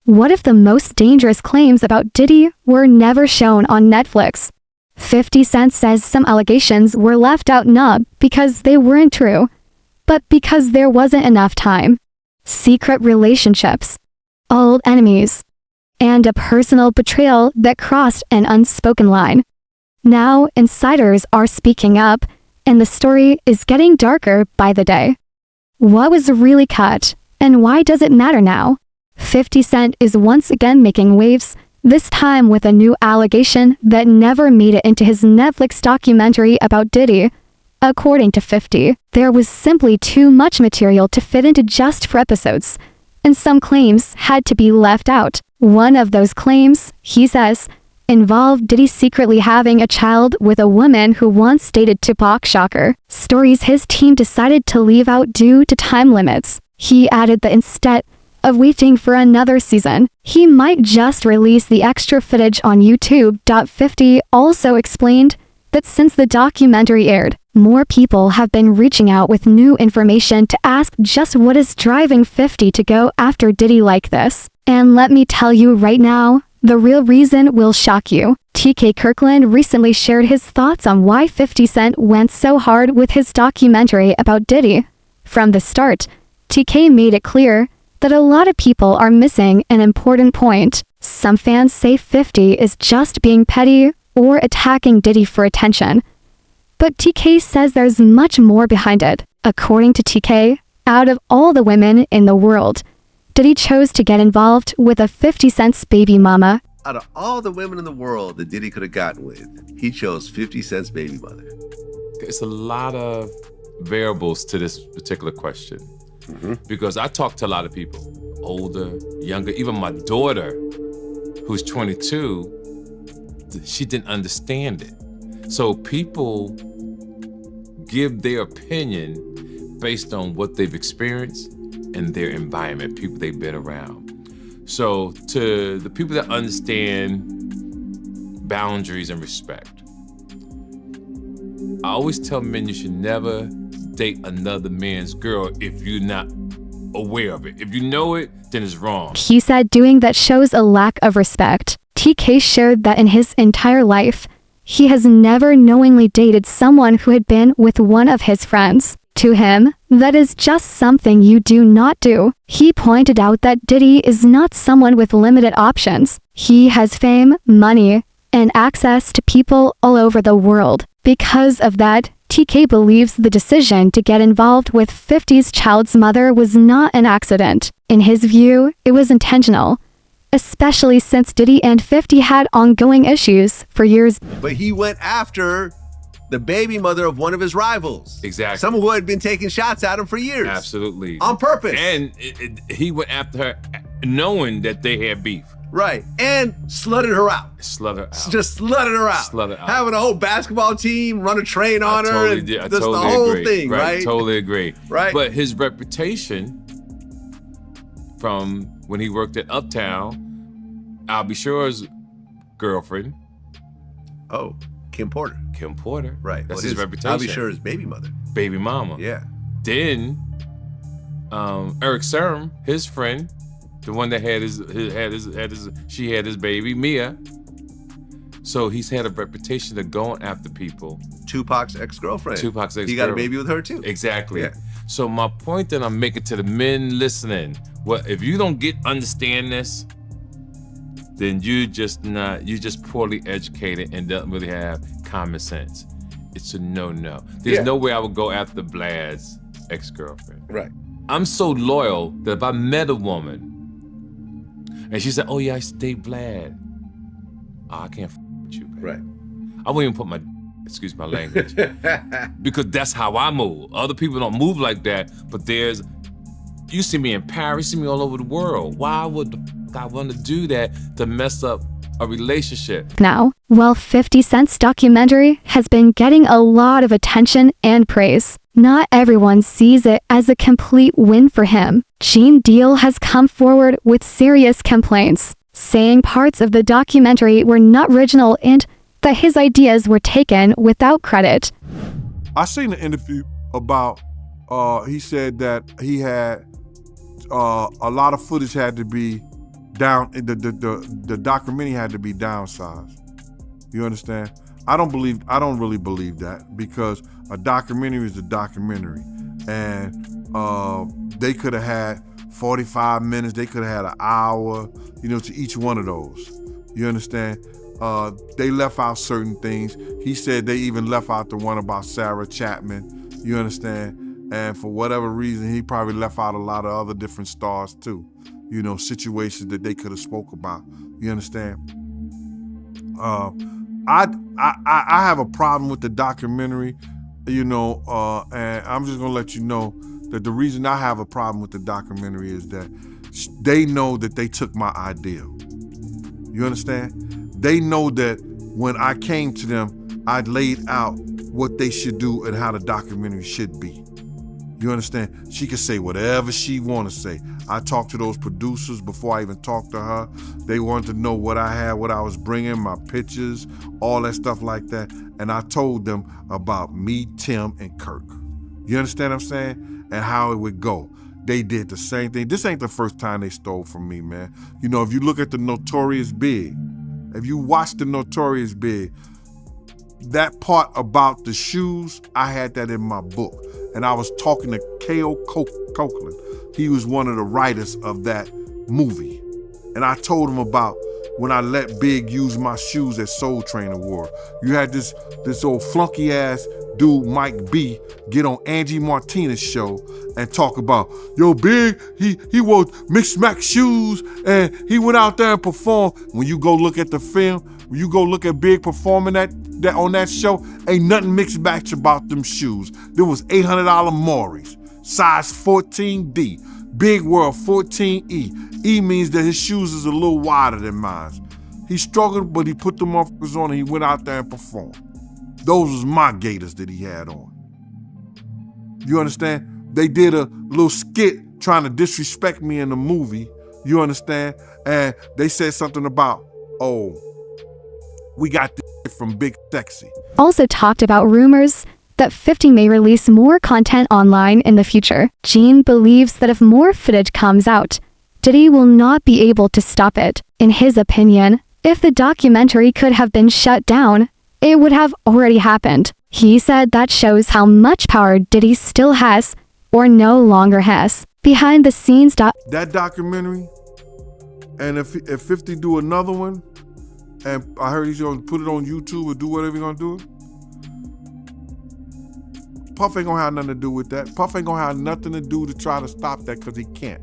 What if the most dangerous claims about Diddy were never shown on Netflix? 50 Cent says some allegations were left out not because they weren't true, but because there wasn't enough time. Secret relationships, old enemies, and a personal betrayal that crossed an unspoken line. Now, insiders are speaking up, and the story is getting darker by the day. What was really cut, and why does it matter now? 50 Cent is once again making waves, this time with a new allegation that never made it into his Netflix documentary about Diddy. According to 50, there was simply too much material to fit into just 4 episodes, and some claims had to be left out. One of those claims, he says, involved Diddy secretly having a child with a woman who once dated Tupac. Shocker. Stories his team decided to leave out due to time limits. He added that instead of waiting for another season, he might just release the extra footage on YouTube. 50 also explained that since the documentary aired, more people have been reaching out with new information to ask just what is driving 50 to go after Diddy like this. And let me tell you right now, the real reason will shock you. TK Kirkland recently shared his thoughts on why 50 Cent went so hard with his documentary about Diddy. From the start, TK made it clear that a lot of people are missing an important point. Some fans say 50 is just being petty or attacking Diddy for attention. But TK says there's much more behind it. According to TK, out of all the women in the world, Diddy chose to get involved with a 50 Cent's baby mama. Out of all the women in the world that Diddy could have gotten with, he chose 50 Cent's baby mother. It's a lot of variables to this particular question. Because I talk to a lot of people, older, younger, even my daughter, who's 22, she didn't understand it. So people give their opinion based on what they've experienced and their environment, people they've been around. So to the people that understand boundaries and respect, I always tell men you should never date another man's girl if you're not aware of it. If you know it, then it's wrong. He said doing that shows a lack of respect. TK shared that in his entire life, he has never knowingly dated someone who had been with one of his friends. To him, that is just something you do not do. He pointed out that Diddy is not someone with limited options. He has fame, money, and access to people all over the world. Because of that, TK believes the decision to get involved with 50's child's mother was not an accident. In his view, it was intentional, especially since Diddy and 50 had ongoing issues for years. But he went after the baby mother of one of his rivals. Exactly. Someone who had been taking shots at him for years. Absolutely. On purpose. And he went after her knowing that they had beef. Right. And slutted her out. Slut her out. Just slutted her out. Slut her out. Having a whole basketball team run a train on her. Totally And did. I just totally the whole agree. thing, right? Totally agree. Right. But his reputation from when he worked at Uptown, I'll be sure's girlfriend. Oh, Kim Porter. Kim Porter. Right. That's well, his reputation. I'll be sure his baby mother. Baby mama. Yeah. Then Eric Serum, his friend, the one that had she had his baby, Mia. So he's had a reputation of going after people. Tupac's ex-girlfriend. Tupac's ex-girlfriend. He got a baby with her too. Exactly. Yeah. So my point that I'm making to the men listening, if you don't understand this, then you're just poorly educated and don't really have common sense. It's a no-no. There's no way I would go after Vlad's ex-girlfriend. Right. I'm so loyal that if I met a woman and she said, oh yeah, I used to date Vlad, I can't with you, baby. Right. I won't even put my, excuse my language, because that's how I move. Other people don't move like that, but you see me in Paris, you see me all over the world. Why would I want to do that to mess up a relationship? Now, while 50 Cent's documentary has been getting a lot of attention and praise, not everyone sees it as a complete win for him. Gene Deal has come forward with serious complaints, saying parts of the documentary were not original and that his ideas were taken without credit. I seen an interview about, he said that he had, a lot of footage had to be the documentary had to be downsized. You understand? I don't really believe that, because a documentary is a documentary, and they could have had 45 minutes, they could have had an hour, to each one of those. You understand? They left out certain things. He said they even left out the one about Sarah Chapman. You understand? And for whatever reason, he probably left out a lot of other different stars too. Situations that they could have spoke about. You understand? I have a problem with the documentary, and I'm just gonna let you know that the reason I have a problem with the documentary is that they know that they took my ideal. You understand? They know that when I came to them, I laid out what they should do and how the documentary should be. You understand? She could say whatever she want to say. I talked to those producers before I even talked to her. They wanted to know what I had, what I was bringing, my pictures, all that stuff like that. And I told them about me, Tim, and Kirk. You understand what I'm saying? And how it would go. They did the same thing. This ain't the first time they stole from me, man. If you look at the Notorious Big, if you watch the Notorious Big, that part about the shoes, I had that in my book. And I was talking to K.O. Kirkland. He was one of the writers of that movie. And I told him about when I let Big use my shoes at Soul Train Award. You had this old flunky ass dude, Mike B, get on Angie Martinez's show and talk about, yo, Big, he wore mixed max shoes and he went out there and performed. When you go look at the film, when you go look at Big performing that on that show, ain't nothing mixed match about them shoes. There was $800 Maury's, size 14D. Big wore a 14E. E means that his shoes is a little wider than mine. He struggled, but he put them motherfuckers on and he went out there and performed. Those was my Gators that he had on. You understand? They did a little skit trying to disrespect me in the movie. You understand? And they said something about, oh, we got this from Big Sexy. Also talked about rumors that 50 may release more content online in the future. Gene believes that if more footage comes out, Diddy will not be able to stop it. In his opinion, if the documentary could have been shut down, it would have already happened. He said that shows how much power Diddy still has, or no longer has. Behind the scenes that documentary, and if 50 do another one, and I heard he's gonna put it on YouTube or do whatever he's gonna do, Puff ain't gonna have nothing to do with that. Puff ain't gonna have nothing to do to try to stop that, because he can't.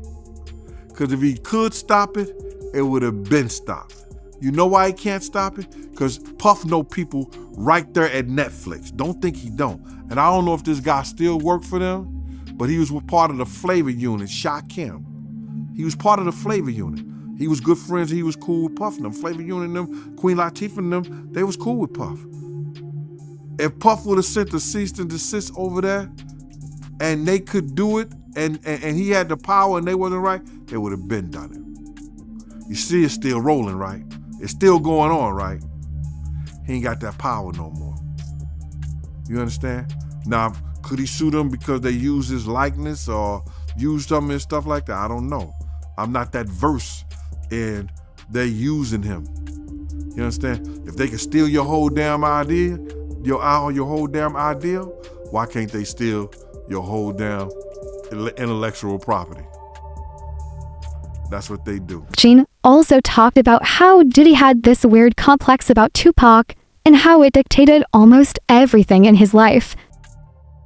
Because if he could stop it, it would have been stopped. You know why he can't stop it? Because Puff know people right there at Netflix. Don't think he don't. And I don't know if this guy still work for them, but he was part of the Flavor Unit, Shaquem. He was part of the Flavor Unit. He was good friends. He was cool with Puff and them. Flavor Unit and them, Queen Latifah and them, they was cool with Puff. If Puff would have sent a cease and desist over there and they could do it and he had the power and they wasn't right, they would have been done it. You see it's still rolling, right? It's still going on, right? He ain't got that power no more. You understand? Now, could he sue them because they use his likeness or use something and stuff like that? I don't know. I'm not that versed in they using him. You understand? If they can steal your whole damn idea, your whole damn ideal, why can't they steal your whole damn intellectual property? That's what they do. Gene also talked about how Diddy had this weird complex about Tupac and how it dictated almost everything in his life.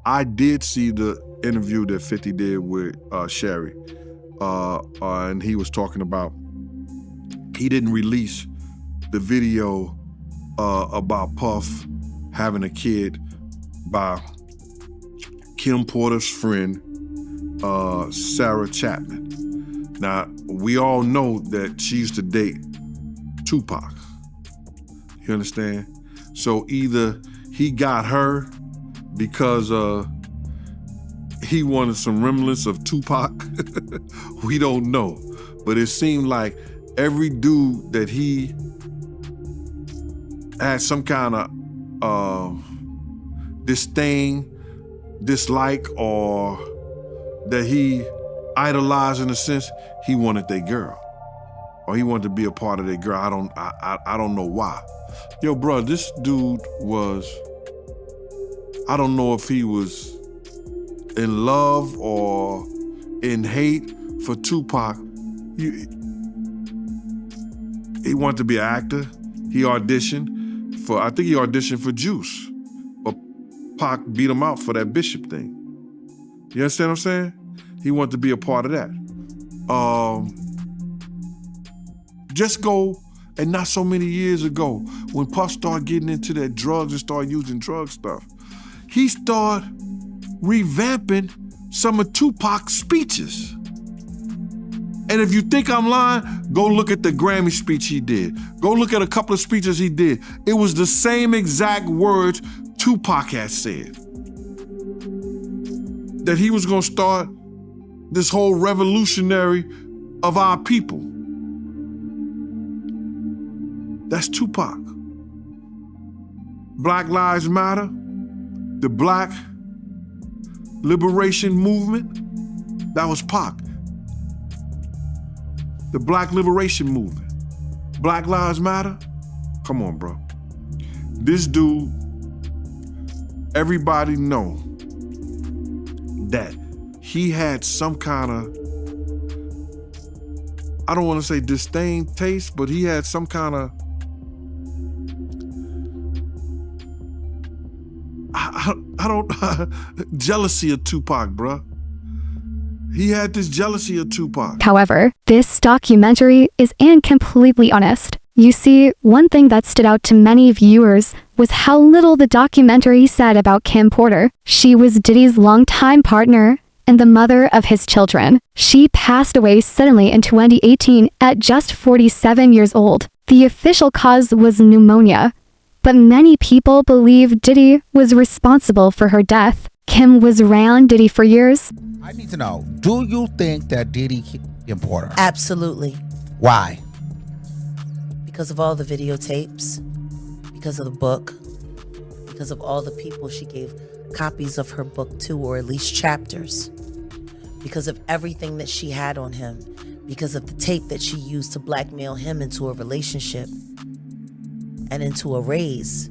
I did see the interview that 50 did with Sherry, and he was talking about he didn't release the video about Puff having a kid by Kim Porter's friend, Sarah Chapman. Now, we all know that she used to date Tupac. You understand? So either he got her because he wanted some remnants of Tupac. We don't know. But it seemed like every dude that he had some kind of disdain, dislike, or that he idolized in a sense, he wanted their girl. or he wanted to be a part of that girl. I don't know why. Yo, bro, this dude was, I don't know if he was in love or in hate for Tupac. He wanted to be an actor. He auditioned for, I think he auditioned for Juice. But Pac beat him out for that Bishop thing. You understand what I'm saying? He wanted to be a part of that. Just go, and not so many years ago, when Puff started getting into that drugs and started using drug stuff, he started revamping some of Tupac's speeches. And if you think I'm lying, go look at the Grammy speech he did. Go look at a couple of speeches he did. It was the same exact words Tupac had said. That he was gonna start this whole revolutionary of our people. That's Tupac. Black Lives Matter, the Black Liberation Movement, that was Pac. The Black Liberation Movement. Black Lives Matter? Come on, bro. This dude, everybody know that he had some kind of, I don't want to say disdain taste, but he had some kind of, I don't, jealousy of Tupac, bro. He had this jealousy of Tupac. However, this documentary is incompletely honest. You see, one thing that stood out to many viewers was how little the documentary said about Kim Porter. She was Diddy's longtime partner and the mother of his children. She passed away suddenly in 2018 at just 47 years old. The official cause was pneumonia, but many people believe Diddy was responsible for her death. Kim was around Diddy for years. I need to know, do you think that Diddy killed Kim Porter? Absolutely. Why? Because of all the videotapes, because of the book, because of all the people she gave copies of her book to, or at least chapters, because of everything that she had on him, because of the tape that she used to blackmail him into a relationship and into a raise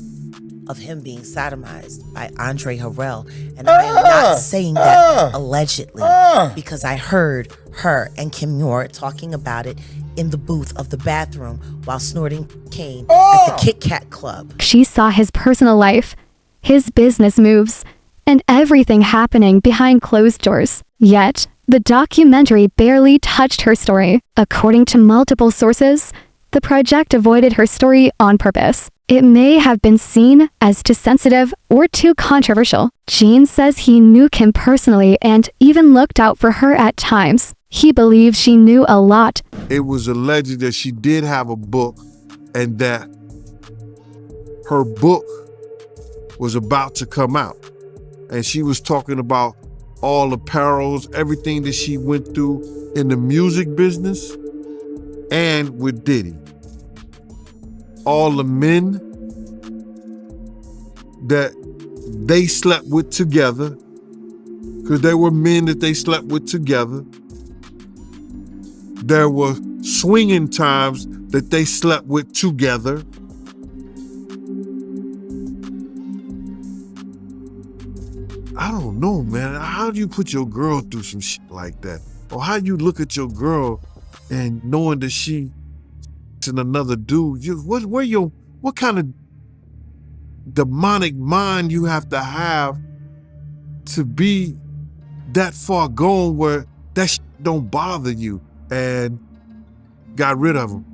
of him being sodomized by Andre Harrell. And I am not saying that allegedly, because I heard her and Kim Muir talking about it in the booth of the bathroom while snorting cocaine at the Kit Kat Club. She saw his personal life, his business moves, and everything happening behind closed doors. Yet, the documentary barely touched her story. According to multiple sources, the project avoided her story on purpose. It may have been seen as too sensitive or too controversial. Gene says he knew Kim personally and even looked out for her at times. He believes she knew a lot. It was alleged that she did have a book and that her book was about to come out. And she was talking about all the perils, everything that she went through in the music business and with Diddy. All the men that they slept with together, because there were men that they slept with together. There were swinging times that they slept with together. I don't know, man. How do you put your girl through some shit like that? Or how you look at your girl and knowing that she and another dude, what kind of demonic mind you have to be that far gone where that shit don't bother you, and got rid of them.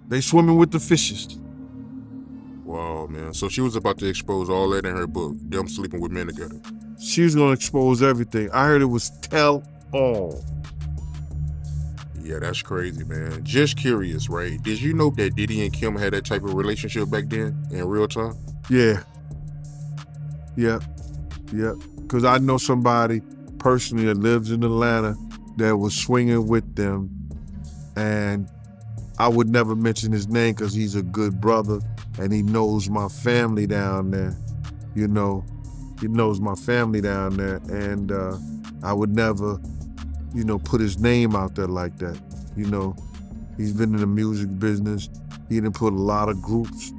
They swimming with the fishes. Wow, man. So she was about to expose all that in her book, them sleeping with men together. She was gonna expose everything. I heard it was tell all. Yeah, that's crazy, man. Just curious, right? Did you know that Diddy and Kim had that type of relationship back then in real time? Yeah. Yep. Because I know somebody personally that lives in Atlanta that was swinging with them, and I would never mention his name because he's a good brother and he knows my family down there. You know, he knows my family down there, and I would never, put his name out there like that, He's been in the music business. He done put a lot of groups,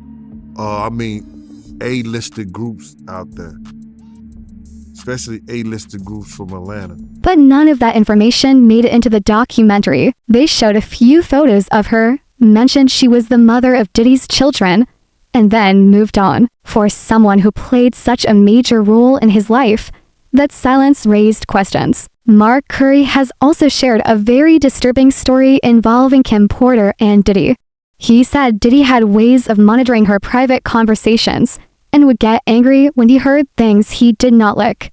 A-listed groups out there, especially A-listed groups from Atlanta. But none of that information made it into the documentary. They showed a few photos of her, mentioned she was the mother of Diddy's children, and then moved on. For someone who played such a major role in his life, that silence raised questions. Mark Curry has also shared a very disturbing story involving Kim Porter and Diddy. He said Diddy had ways of monitoring her private conversations and would get angry when he heard things he did not like.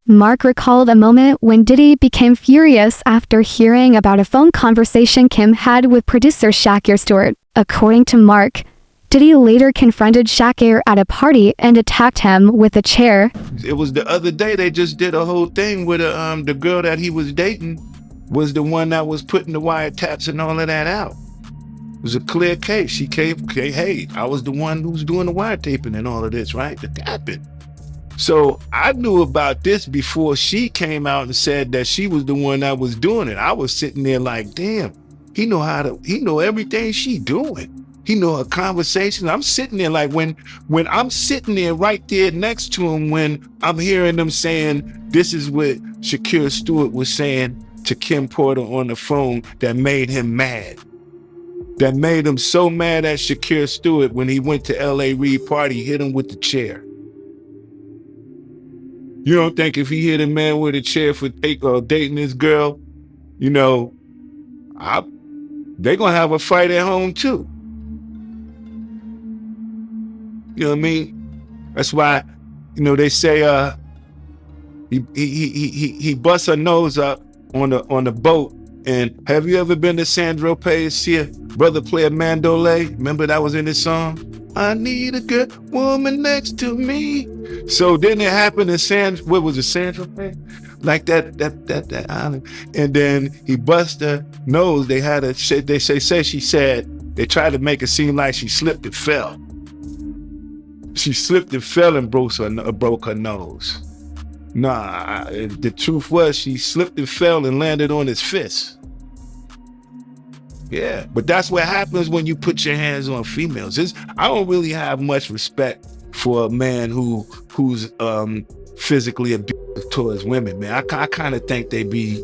Mark recalled a moment when Diddy became furious after hearing about a phone conversation Kim had with producer Jaguar Stewart. According to Mark, Diddy later confronted Jaguar at a party and attacked him with a chair. It was the other day they just did a whole thing with the girl that he was dating was the one that was putting the wiretaps and all of that out. It was a clear case. She came, okay, hey, I was the one who was doing the wiretapping and all of this, right? It happened. So I knew about this before she came out and said that she was the one that was doing it. I was sitting there like, damn, he know everything she doing. He know her conversation. I'm sitting there like when I'm sitting there right there next to him, when I'm hearing them saying, this is what Jaguar Stewart was saying to Kim Porter on the phone that made him mad. That made him so mad at Jaguar Stewart when he went to L.A. Reid party, hit him with the chair. You don't think if he hit a man with a chair for dating this girl, you know, they gonna have a fight at home too. You know what I mean? That's why, you know, they say he busts her nose up on the boat. And have you ever been to Sandro Pay's see a brother play a mandolay? Remember that was in his song? I need a good woman next to me. So didn't it happen in what was it, Sandro Pay? Like that island. And then he bust her nose. They tried to make it seem like she slipped and fell. She slipped and fell and broke her nose. Nah, the truth was she slipped and fell and landed on his fist. Yeah, but that's what happens when you put your hands on females. I don't really have much respect for a man who's physically abusive towards women, man. I kind of think they be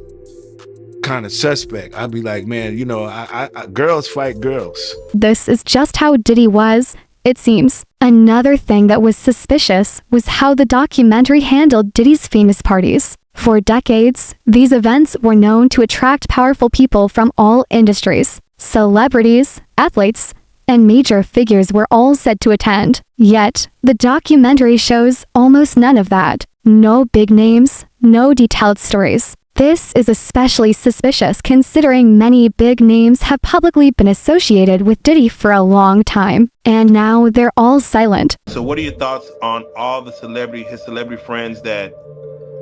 kind of suspect. I'd be like, man, you know, I girls fight girls. This is just how Diddy was, it seems. Another thing that was suspicious was how the documentary handled Diddy's famous parties. For decades, these events were known to attract powerful people from all industries. Celebrities, athletes, and major figures were all said to attend. Yet, the documentary shows almost none of that. No big names, no detailed stories. This is especially suspicious considering many big names have publicly been associated with Diddy for a long time, and now they're all silent. So what are your thoughts on all the his celebrity friends that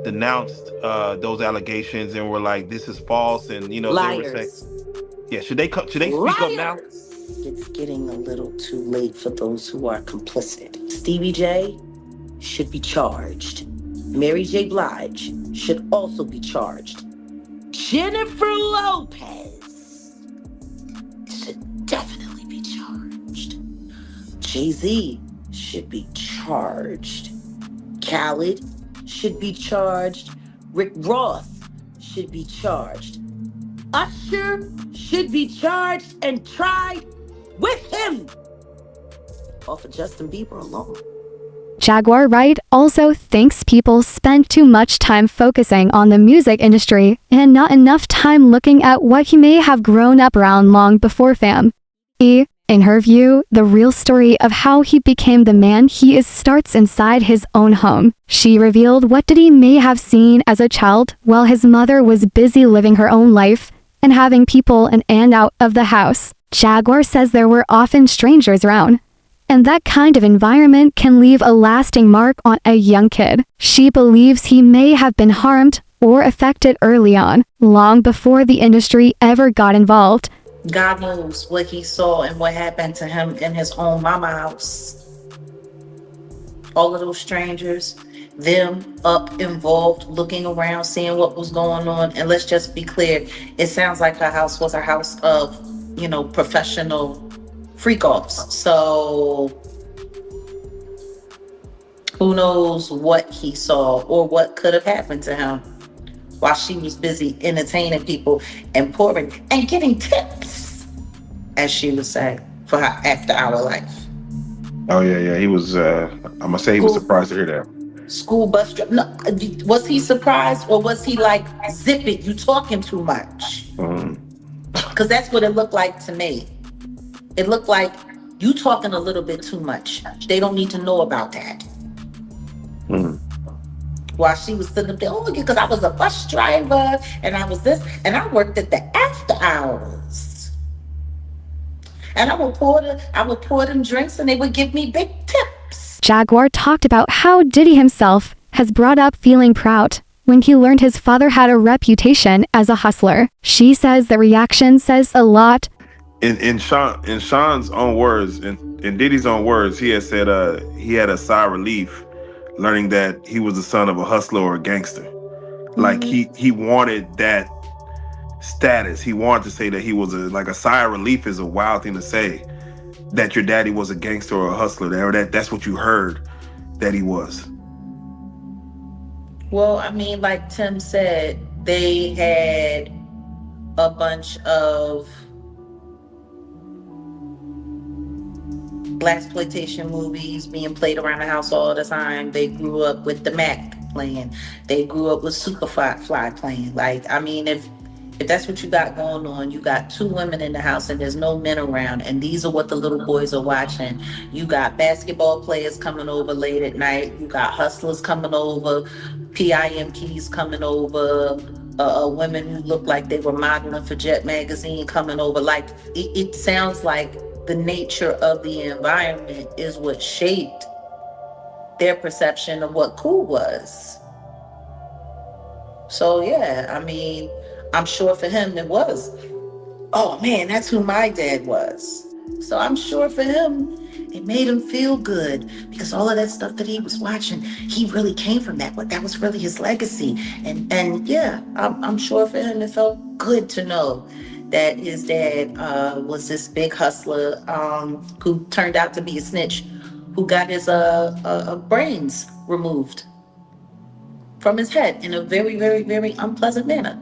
denounced those allegations and were like, this is false, and you know, Liars. They were saying, yeah, should they speak up now? It's getting a little too late for those who are complicit. Stevie J should be charged. Mary J. Blige should also be charged. Jennifer Lopez should definitely be charged. Jay-Z should be charged. Khaled should be charged. Rick Ross should be charged. Usher should be charged and tried with him. Or for Justin Bieber alone. Jaguar Wright also thinks people spend too much time focusing on the music industry and not enough time looking at what he may have grown up around long before fame. In her view, the real story of how he became the man he is starts inside his own home. She revealed what Diddy may have seen as a child while his mother was busy living her own life and having people in and out of the house. Jaguar says there were often strangers around, and that kind of environment can leave a lasting mark on a young kid. She believes he may have been harmed or affected early on, long before the industry ever got involved. God knows what he saw and what happened to him in his own mama house. All of those strangers, them up involved, looking around, seeing what was going on. And let's just be clear, it sounds like her house was a house of professional freak offs. So who knows what he saw or what could have happened to him while she was busy entertaining people and pouring and getting tips, as she would say, for her after-hour life. Oh yeah. He was. I'm gonna say he was surprised to hear that. School bus driver. No, was he surprised or was he like, zip it, you talking too much? Because that's what it looked like to me. It looked like you talking a little bit too much. They don't need to know about that. While she was sitting up there, oh, because I was a bus driver and I was this, and I worked at the after hours. And I would pour them drinks and they would give me big tips. Jaguar talked about how Diddy himself has brought up feeling proud when he learned his father had a reputation as a hustler. She says the reaction says a lot. In Sean's own words, in Diddy's own words, he had said he had a sigh of relief learning that he was the son of a hustler or a gangster. Like he wanted that status. He wanted to say that he was a sigh of relief is a wild thing to say, that your daddy was a gangster or a hustler. That's what you heard that he was. Well, I mean, like Tim said, they had a bunch of blaxploitation movies being played around the house all the time. They grew up with the Mac playing. They grew up with Superfly playing. Like, I mean, if that's what you got going on, you got two women in the house and there's no men around, and these are what the little boys are watching. You got basketball players coming over late at night. You got hustlers coming over, PIMPs coming over, women who look like they were modeling for Jet magazine coming over. Like, it sounds like the nature of the environment is what shaped their perception of what cool was. So yeah, I mean, I'm sure for him it was, oh man, that's who my dad was. So I'm sure for him, it made him feel good because all of that stuff that he was watching, he really came from that. But that was really his legacy. And yeah, I'm sure for him it felt good to know that his dad was this big hustler who turned out to be a snitch, who got his brains removed from his head in a very, very, very unpleasant manner.